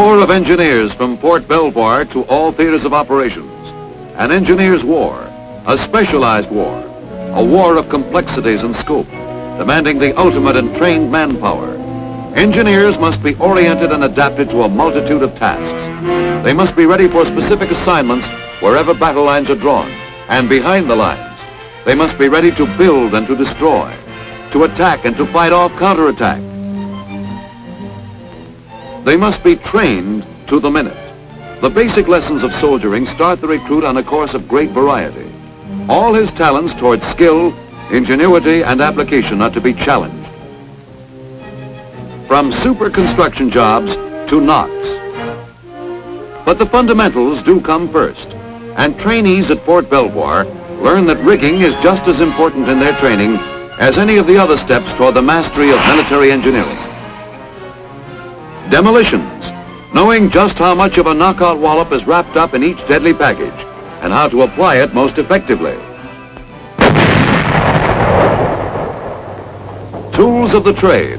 Corps of Engineers from Fort Belvoir to all theaters of operations. An engineer's war, a specialized war, a war of complexities and scope, demanding the ultimate and trained manpower. Engineers must be oriented and adapted to a multitude of tasks. They must be ready for specific assignments wherever battle lines are drawn, and behind the lines. They must be ready to build and to destroy, to attack and to fight off counterattack. They must be trained to the minute. The basic lessons of soldiering start the recruit on a course of great variety. All his talents toward skill, ingenuity, and application are to be challenged. From super construction jobs to knocks. But the fundamentals do come first, and trainees at Fort Belvoir learn that rigging is just as important in their training as any of the other steps toward the mastery of military engineering. Demolitions, knowing just how much of a knockout wallop is wrapped up in each deadly package and how to apply it most effectively. Tools of the trade,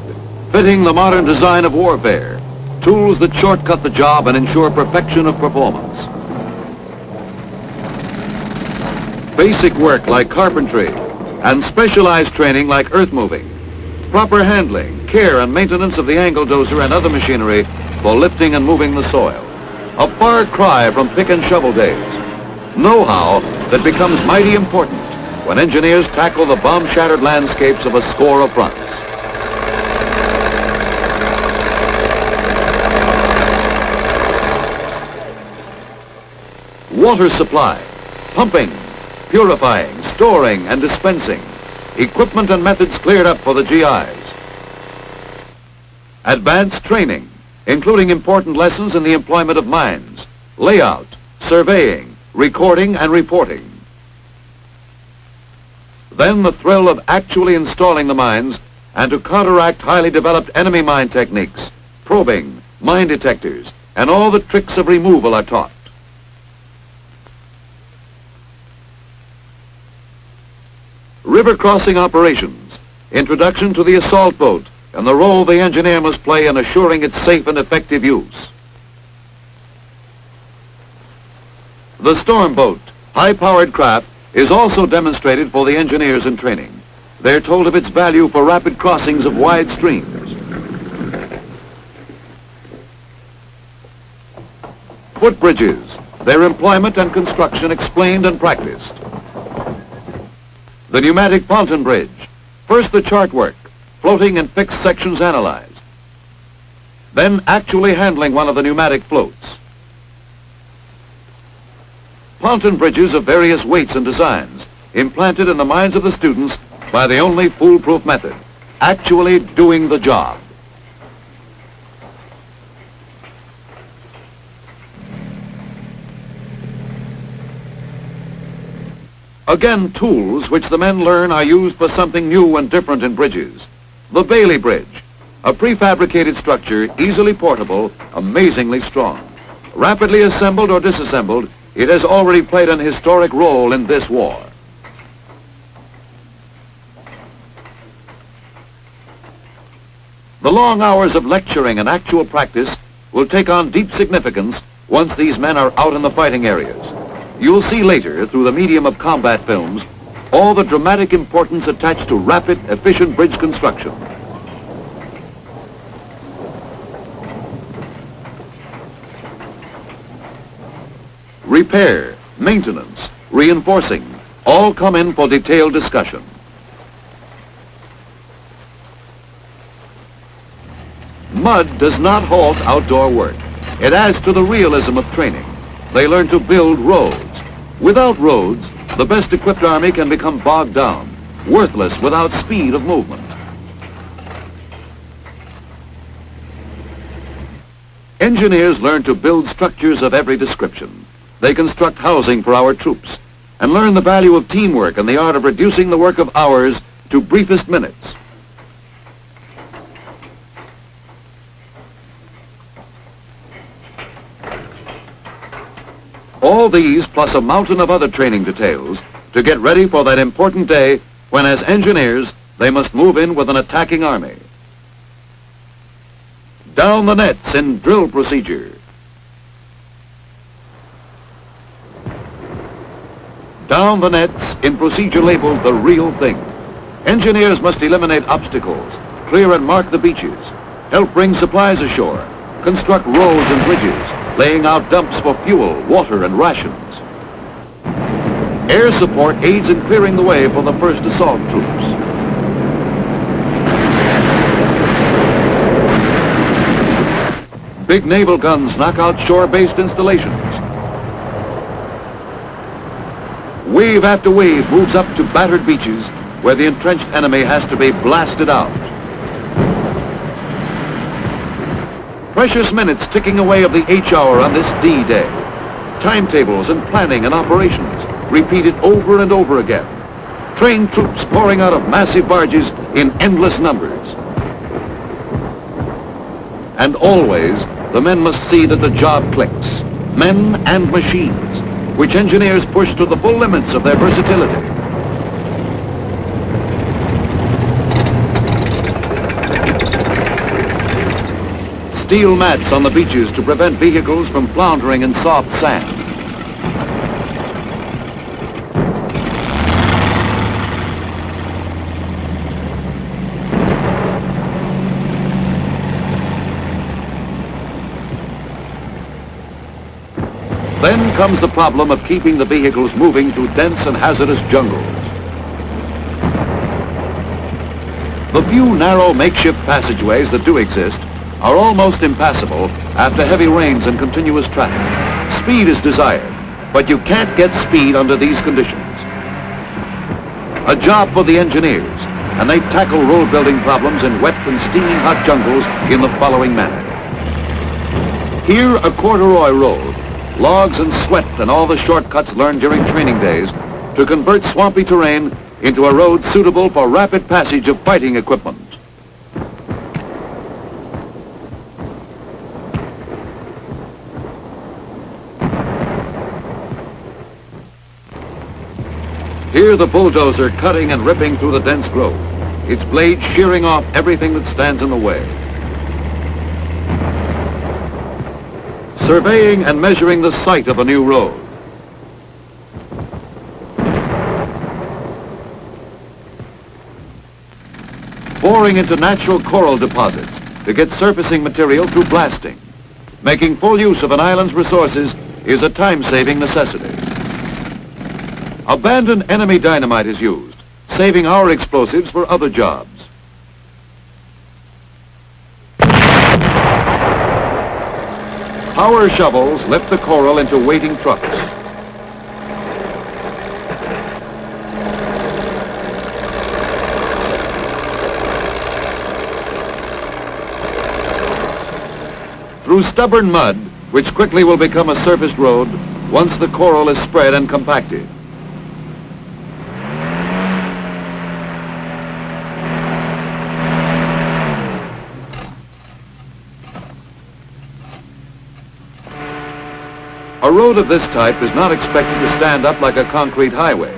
fitting the modern design of warfare, tools that shortcut the job and ensure perfection of performance. Basic work like carpentry and specialized training like earth moving. Proper handling, care and maintenance of the angle dozer and other machinery for lifting and moving the soil. A far cry from pick and shovel days. Know-how that becomes mighty important when engineers tackle the bomb-shattered landscapes of a score of fronts. Water supply, pumping, purifying, storing and dispensing. Equipment and methods cleared up for the GIs. Advanced training, including important lessons in the employment of mines, layout, surveying, recording and reporting. Then the thrill of actually installing the mines and to counteract highly developed enemy mine techniques, probing, mine detectors, and all the tricks of removal are taught. River crossing operations, introduction to the assault boat, and the role the engineer must play in assuring its safe and effective use. The storm boat, high-powered craft, is also demonstrated for the engineers in training. They're told of its value for rapid crossings of wide streams. Footbridges, their employment and construction explained and practiced. The pneumatic pontoon bridge, first the chart work, floating and fixed sections analyzed. Then actually handling one of the pneumatic floats. Pontoon bridges of various weights and designs, implanted in the minds of the students by the only foolproof method, actually doing the job. Again, tools which the men learn are used for something new and different in bridges. The Bailey Bridge, a prefabricated structure, easily portable, amazingly strong. Rapidly assembled or disassembled, it has already played an historic role in this war. The long hours of lecturing and actual practice will take on deep significance once these men are out in the fighting areas. You'll see later, through the medium of combat films, all the dramatic importance attached to rapid, efficient bridge construction. Repair, maintenance, reinforcing, all come in for detailed discussion. Mud does not halt outdoor work. It adds to the realism of training. They learn to build roads. Without roads, the best equipped army can become bogged down, worthless without speed of movement. Engineers learn to build structures of every description. They construct housing for our troops and learn the value of teamwork and the art of reducing the work of hours to briefest minutes. All these plus a mountain of other training details to get ready for that important day when, as engineers, they must move in with an attacking army. Down the nets in drill procedure. Down the nets in procedure labeled the real thing. Engineers must eliminate obstacles, clear and mark the beaches, help bring supplies ashore, construct roads and bridges, laying out dumps for fuel, water, and rations. Air support aids in clearing the way for the first assault troops. Big naval guns knock out shore-based installations. Wave after wave moves up to battered beaches where the entrenched enemy has to be blasted out. Precious minutes ticking away of the H-hour on this D-Day. Timetables and planning and operations repeated over and over again. Trained troops pouring out of massive barges in endless numbers. And always, the men must see that the job clicks. Men and machines, which engineers push to the full limits of their versatility. Steel mats on the beaches to prevent vehicles from floundering in soft sand. Then comes the problem of keeping the vehicles moving through dense and hazardous jungles. The few narrow makeshift passageways that do exist are almost impassable after heavy rains and continuous traffic. Speed is desired, but you can't get speed under these conditions. A job for the engineers, and they tackle road building problems in wet and steaming hot jungles in the following manner. Here, a corduroy road, logs and sweat and all the shortcuts learned during training days to convert swampy terrain into a road suitable for rapid passage of fighting equipment. Here the bulldozer cutting and ripping through the dense growth, its blades shearing off everything that stands in the way. Surveying and measuring the site of a new road. Boring into natural coral deposits to get surfacing material through blasting. Making full use of an island's resources is a time-saving necessity. Abandoned enemy dynamite is used, saving our explosives for other jobs. Power shovels lift the coral into waiting trucks. Through stubborn mud, which quickly will become a surfaced road once the coral is spread and compacted. A road of this type is not expected to stand up like a concrete highway,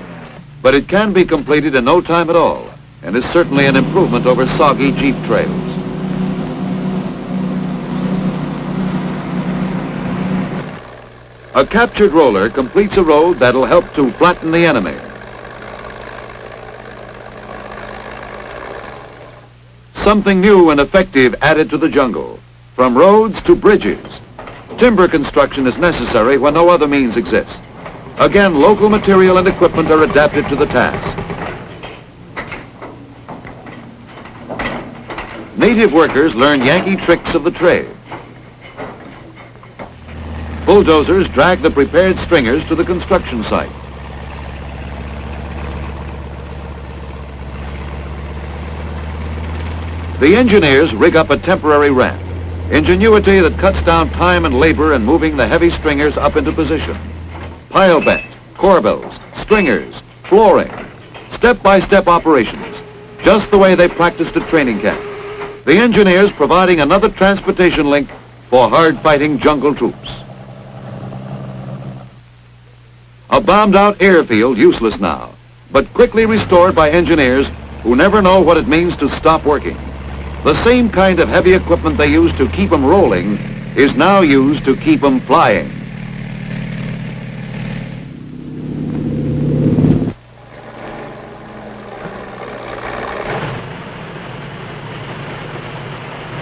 but it can be completed in no time at all, and is certainly an improvement over soggy jeep trails. A captured roller completes a road that'll help to flatten the enemy. Something new and effective added to the jungle, from roads to bridges. Timber construction is necessary when no other means exist. Again, local material and equipment are adapted to the task. Native workers learn Yankee tricks of the trade. Bulldozers drag the prepared stringers to the construction site. The engineers rig up a temporary ramp. Ingenuity that cuts down time and labor in moving the heavy stringers up into position. Pile bent, corbels, stringers, flooring, step-by-step operations, just the way they practiced at training camp. The engineers providing another transportation link for hard-fighting jungle troops. A bombed-out airfield useless now, but quickly restored by engineers who never know what it means to stop working. The same kind of heavy equipment they used to keep them rolling is now used to keep them flying.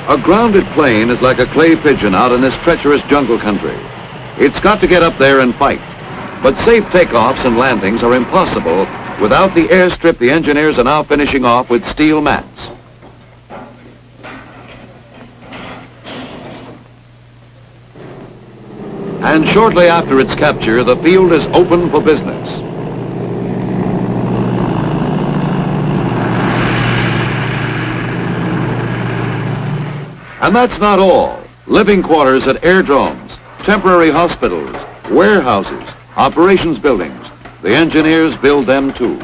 A grounded plane is like a clay pigeon out in this treacherous jungle country. It's got to get up there and fight. But safe takeoffs and landings are impossible without the airstrip the engineers are now finishing off with steel mats. And shortly after its capture, the field is open for business. And that's not all. Living quarters at airdromes, temporary hospitals, warehouses, operations buildings. The engineers build them too.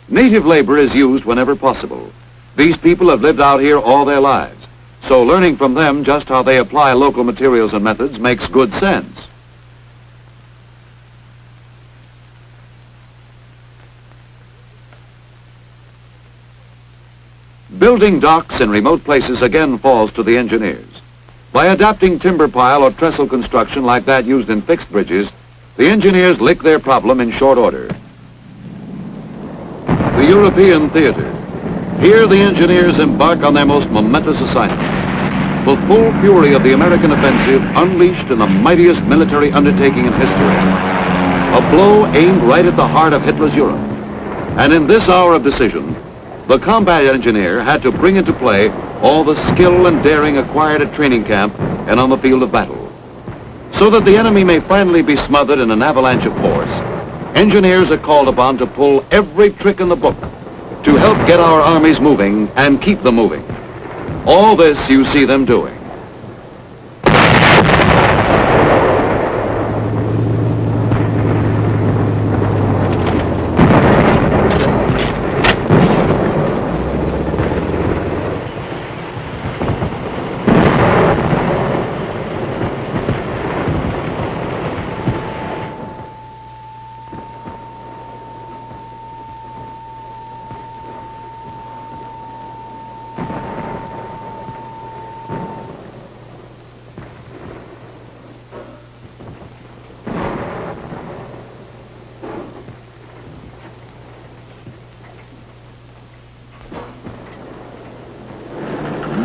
Native labor is used whenever possible. These people have lived out here all their lives, so learning from them just how they apply local materials and methods makes good sense. Building docks in remote places again falls to the engineers. By adapting timber pile or trestle construction like that used in fixed bridges, the engineers lick their problem in short order. The European theater. Here the engineers embark on their most momentous assignment. The full fury of the American offensive unleashed in the mightiest military undertaking in history. A blow aimed right at the heart of Hitler's Europe. And in this hour of decision, the combat engineer had to bring into play all the skill and daring acquired at training camp and on the field of battle. So that the enemy may finally be smothered in an avalanche of force, engineers are called upon to pull every trick in the book to help get our armies moving and keep them moving. All this you see them doing.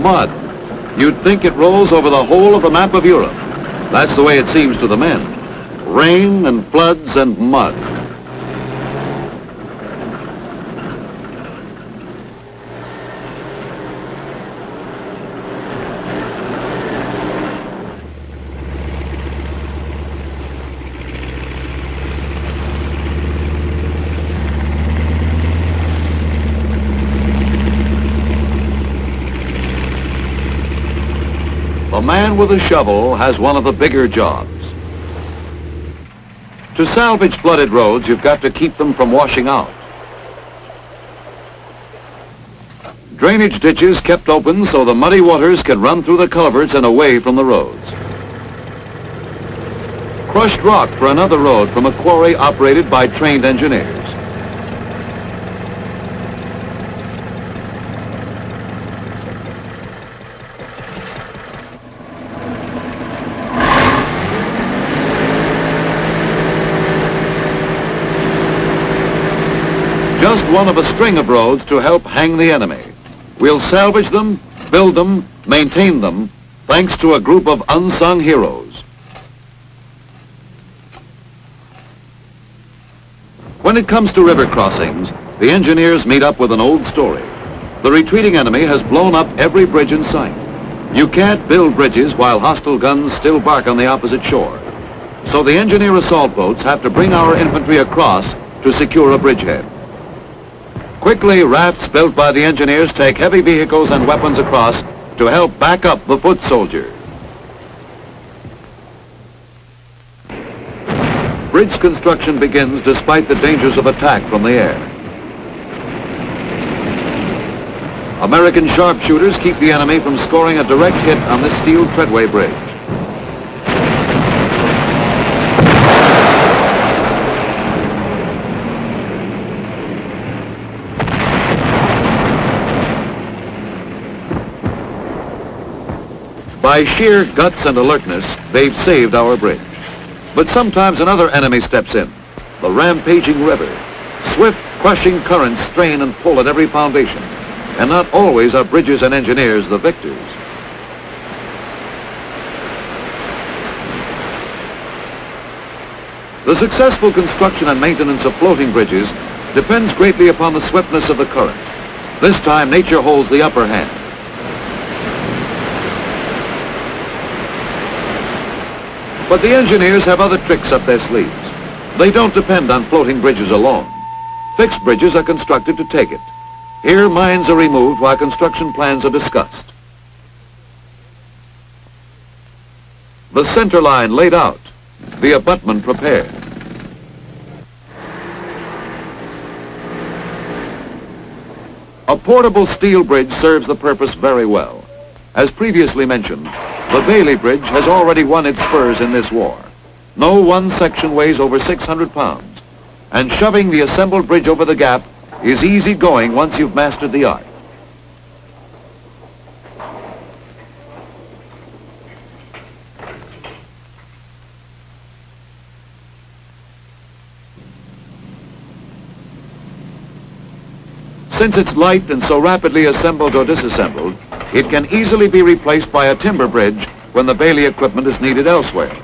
Mud. You'd think it rolls over the whole of the map of Europe. That's the way it seems to the men. Rain and floods and mud. The man with a shovel has one of the bigger jobs. To salvage flooded roads, you've got to keep them from washing out. Drainage ditches kept open so the muddy waters can run through the culverts and away from the roads. Crushed rock for another road from a quarry operated by trained engineers. Just one of a string of roads to help hang the enemy. We'll salvage them, build them, maintain them, thanks to a group of unsung heroes. When it comes to river crossings, the engineers meet up with an old story. The retreating enemy has blown up every bridge in sight. You can't build bridges while hostile guns still bark on the opposite shore. So the engineer assault boats have to bring our infantry across to secure a bridgehead. Quickly, rafts built by the engineers take heavy vehicles and weapons across to help back up the foot soldiers. Bridge construction begins despite the dangers of attack from the air. American sharpshooters keep the enemy from scoring a direct hit on this steel treadway bridge. By sheer guts and alertness, they've saved our bridge. But sometimes another enemy steps in, the rampaging river. Swift, crushing currents strain and pull at every foundation, and not always are bridges and engineers the victors. The successful construction and maintenance of floating bridges depends greatly upon the swiftness of the current. This time, nature holds the upper hand. But the engineers have other tricks up their sleeves. They don't depend on floating bridges alone. Fixed bridges are constructed to take it. Here, mines are removed while construction plans are discussed. The center line laid out, the abutment prepared. A portable steel bridge serves the purpose very well. As previously mentioned, the Bailey Bridge has already won its spurs in this war. No one section weighs over 600 pounds, and shoving the assembled bridge over the gap is easy going once you've mastered the art. Since it's light and so rapidly assembled or disassembled, it can easily be replaced by a timber bridge when the Bailey equipment is needed elsewhere.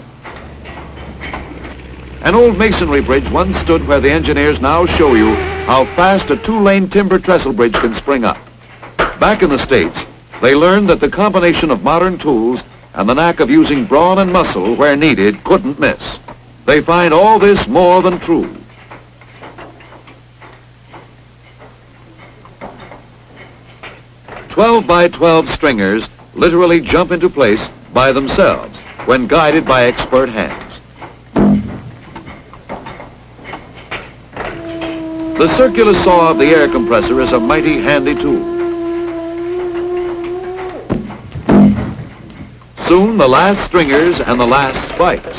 An old masonry bridge once stood where the engineers now show you how fast a two-lane timber trestle bridge can spring up. Back in the States, they learned that the combination of modern tools and the knack of using brawn and muscle where needed couldn't miss. They find all this more than true. 12 by 12 stringers literally jump into place by themselves when guided by expert hands. The circular saw of the air compressor is a mighty handy tool. Soon the last stringers and the last spikes.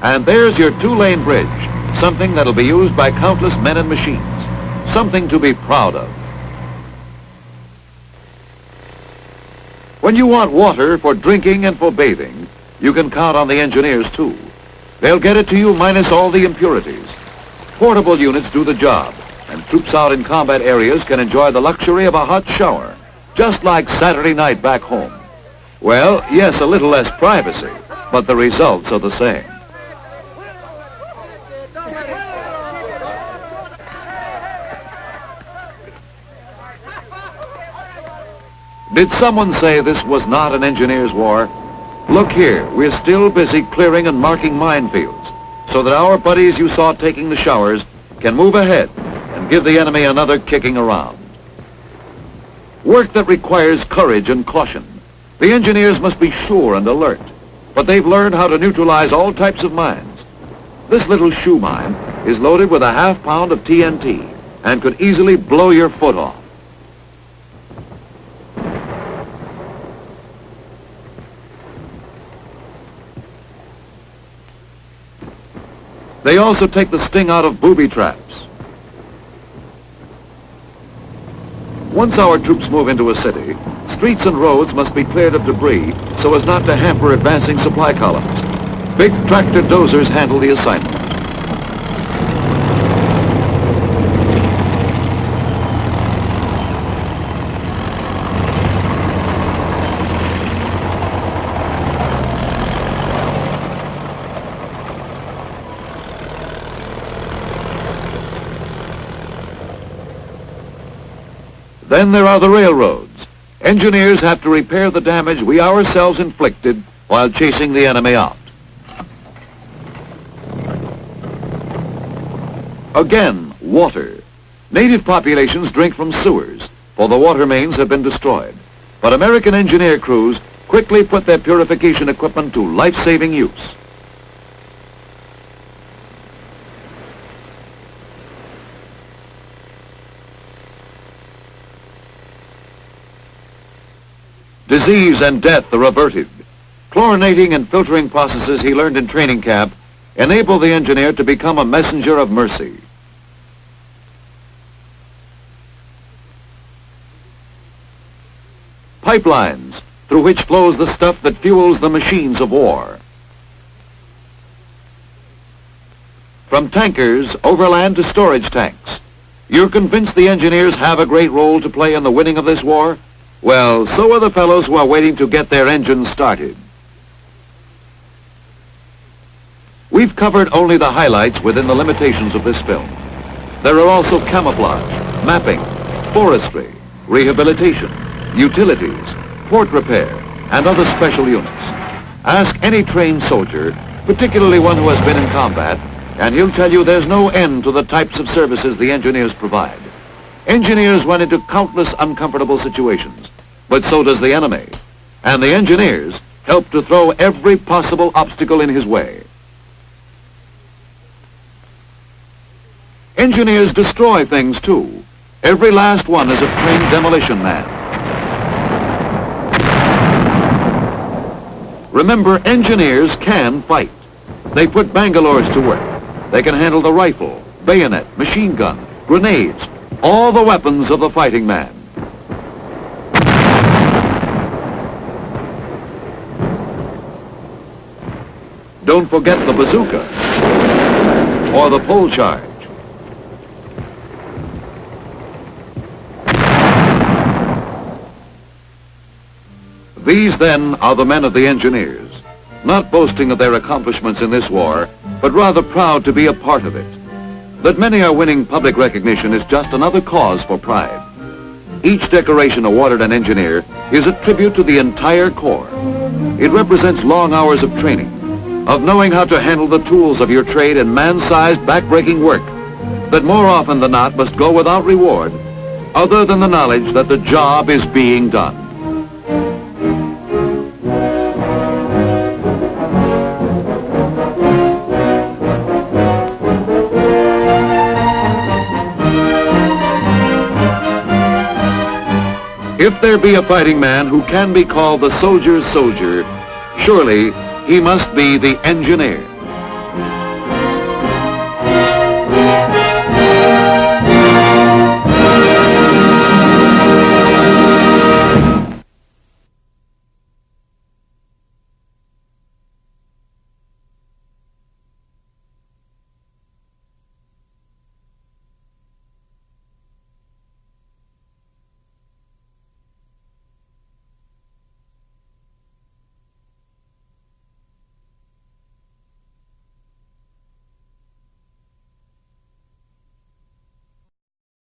And there's your two-lane bridge, something that'll be used by countless men and machines. Something to be proud of. When you want water for drinking and for bathing, you can count on the engineers too. They'll get it to you minus all the impurities. Portable units do the job, and troops out in combat areas can enjoy the luxury of a hot shower, just like Saturday night back home. Well, yes, a little less privacy, but the results are the same. Did someone say this was not an engineer's war? Look here, we're still busy clearing and marking minefields so that our buddies you saw taking the showers can move ahead and give the enemy another kicking around. Work that requires courage and caution. The engineers must be sure and alert, but they've learned how to neutralize all types of mines. This little shoe mine is loaded with a half-pound of TNT and could easily blow your foot off. They also take the sting out of booby traps. Once our troops move into a city, streets and roads must be cleared of debris so as not to hamper advancing supply columns. Big tractor dozers handle the assignment. Then there are the railroads. Engineers have to repair the damage we ourselves inflicted while chasing the enemy out. Again, water. Native populations drink from sewers, for the water mains have been destroyed. But American engineer crews quickly put their purification equipment to life-saving use. Disease and death are averted. Chlorinating and filtering processes he learned in training camp enable the engineer to become a messenger of mercy. pipelines through which flows the stuff that fuels the machines of war. From tankers overland to storage tanks. You're convinced the engineers have a great role to play in the winning of this war? Well, so are the fellows who are waiting to get their engines started. We've covered only the highlights within the limitations of this film. There are also camouflage, mapping, forestry, rehabilitation, utilities, port repair, and other special units. Ask any trained soldier, particularly one who has been in combat, and he'll tell you there's no end to the types of services the engineers provide. Engineers run into countless uncomfortable situations, but so does the enemy. And the engineers help to throw every possible obstacle in his way. Engineers destroy things too. Every last one is a trained demolition man. Remember, engineers can fight. They put Bangalores to work. They can handle the rifle, bayonet, machine gun, grenades, all the weapons of the fighting man. Don't forget the bazooka or the pole charge. These, then, are the men of the engineers, not boasting of their accomplishments in this war, but rather proud to be a part of it. That many are winning public recognition is just another cause for pride. Each decoration awarded an engineer is a tribute to the entire Corps. It represents long hours of training, of knowing how to handle the tools of your trade in man-sized, back-breaking work that more often than not must go without reward, other than the knowledge that the job is being done. If there be a fighting man who can be called the soldier's soldier, surely he must be the engineer.